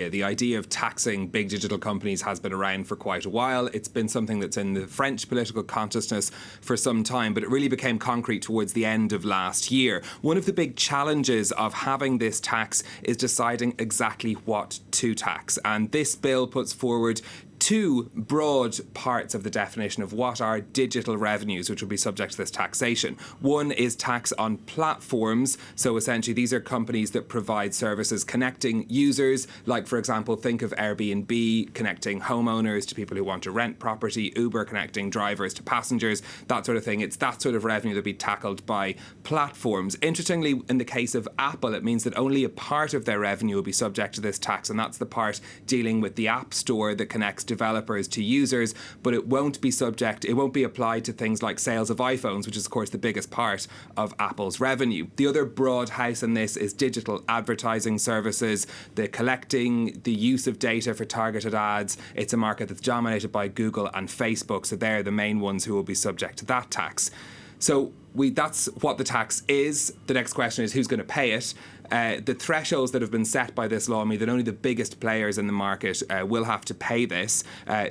Yeah, the idea of taxing big digital companies has been around for quite a while. It's been something that's in the French political consciousness for some time, but it really became concrete towards the end of last year. One of the big challenges of having this tax is deciding exactly what to tax. And this bill puts forward two broad parts of the definition of what are digital revenues, which will be subject to this taxation. One is tax on platforms. So essentially, these are companies that provide services connecting users, like, for example, think of Airbnb connecting homeowners to people who want to rent property, Uber connecting drivers to passengers, that sort of thing. It's that sort of revenue that will be tackled by platforms. Interestingly, in the case of Apple, it means that only a part of their revenue will be subject to this tax, and that's the part dealing with the App Store that connects developers to users, but it won't be applied to things like sales of iPhones, which is of course the biggest part of Apple's revenue. The other broad house in this is digital advertising services, the collecting, the use of data for targeted ads. It's a market that's dominated by Google and Facebook, so they're the main ones who will be subject to that tax. So that's what the tax is. The next question is who's going to pay it. The thresholds that have been set by this law mean that only the biggest players in the market will have to pay this.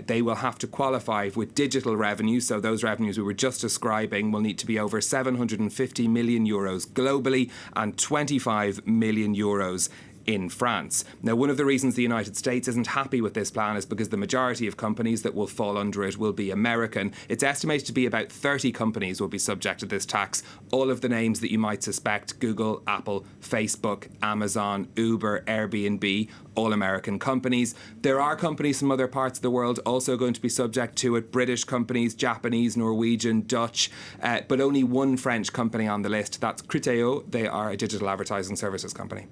They will have to qualify with digital revenues, so those revenues we were just describing will need to be over 750 million euros globally and 25 million euros in France. Now, one of the reasons the United States isn't happy with this plan is because the majority of companies that will fall under it will be American. It's estimated to be about 30 companies will be subject to this tax. All of the names that you might suspect: Google, Apple, Facebook, Amazon, Uber, Airbnb, all American companies. There are companies from other parts of the world also going to be subject to it: British companies, Japanese, Norwegian, Dutch, but only one French company on the list. That's Criteo. They are a digital advertising services company.